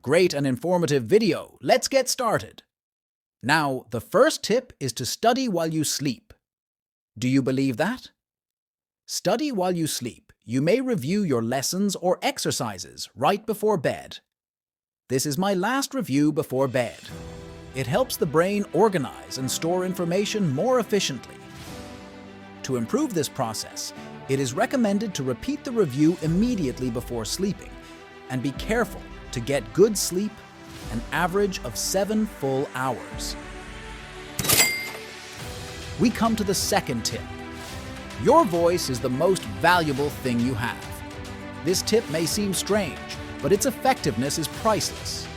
Great and informative video. Let's get started. Now, the first tip is to study while you sleep. Do you believe that? Study while you sleep. You may review your lessons or exercises right before bed. This is my last review before bed. It helps the brain organize and store information more efficiently. To improve this process, it is recommended to repeat the review immediately before sleeping, and be careful to get good sleep, an average of 7 full hours. We come to the second tip. Your voice is the most valuable thing you have. This tip may seem strange, but its effectiveness is priceless.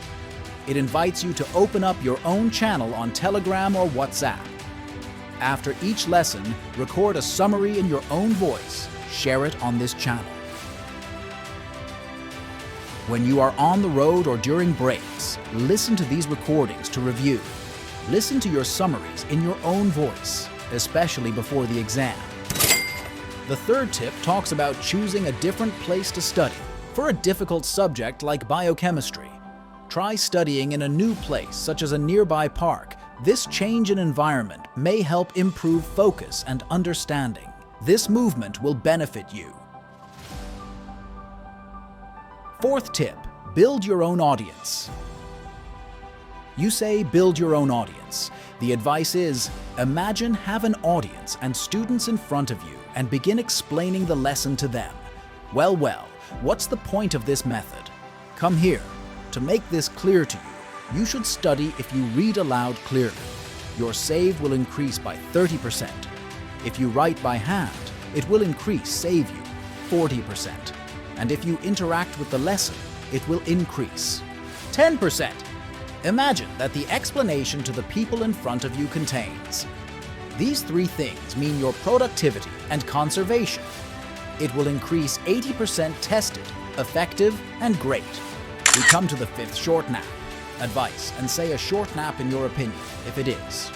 It invites you to open up your own channel on Telegram or WhatsApp. After each lesson, record a summary in your own voice. Share it on this channel. When you are on the road or during breaks, listen to these recordings to review. Listen to your summaries in your own voice, especially before the exam. The third tip talks about choosing a different place to study. For a difficult subject like biochemistry, try studying in a new place, such as a nearby park. This change in environment may help improve focus and understanding. This movement will benefit you. Fourth tip, build your own audience. You say build your own audience. The advice is, imagine have an audience and students in front of you and begin explaining the lesson to them. Well, what's the point of this method? Come here. To make this clear to you, you should study if you read aloud clearly. Your save will increase by 30%. If you write by hand, it will save you 40%. And if you interact with the lesson, it will increase 10%. Imagine that the explanation to the people in front of you contains. These 3 things mean your productivity and conservation. It will increase 80% tested, effective, and great. We come to the 5th short nap. Advice, and say a short nap in your opinion, if it is.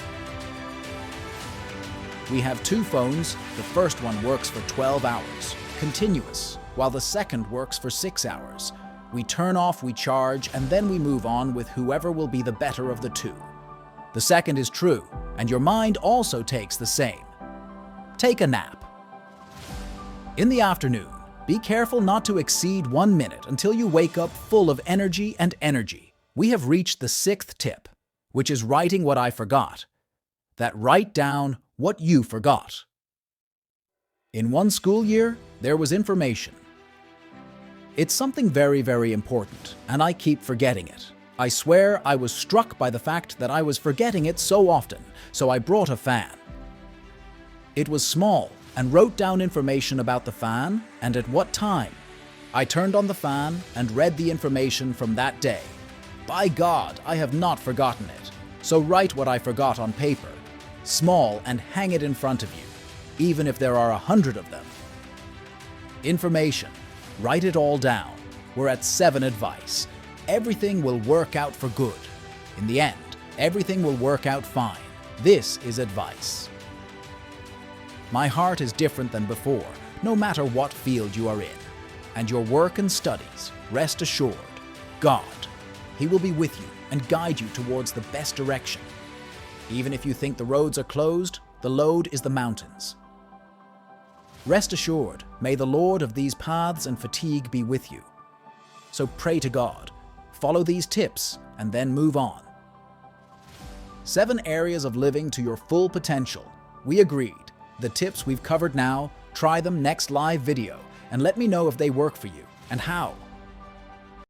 We have 2 phones. The first one works for 12 hours, continuous, while the second works for 6 hours. We turn off, we charge, and then we move on with whoever will be the better of the 2. The second is true, and your mind also takes the same. Take a nap. In the afternoon, be careful not to exceed 1 minute until you wake up full of energy and energy. We have reached the 6th tip, which is writing what I forgot. That write down what you forgot. In one school year, there was information. It's something very, very important, and I keep forgetting it. I swear I was struck by the fact that I was forgetting it so often, so I brought a fan. It was small and wrote down information about the fan and at what time. I turned on the fan and read the information from that day. By God, I have not forgotten it. So write what I forgot on paper, small, and hang it in front of you, even if there are 100 of them. Information. Write it all down. We're at 7 advice. Everything will work out for good. In the end, everything will work out fine. This is advice. My heart is different than before, no matter what field you are in. And your work and studies, rest assured, God, He will be with you and guide you towards the best direction. Even if you think the roads are closed, the load is the mountains. Rest assured, may the Lord of these paths and fatigue be with you. So pray to God, follow these tips, and then move on. 7 areas of living to your full potential. We agreed. The tips we've covered now, try them next live video, and let me know if they work for you, and how.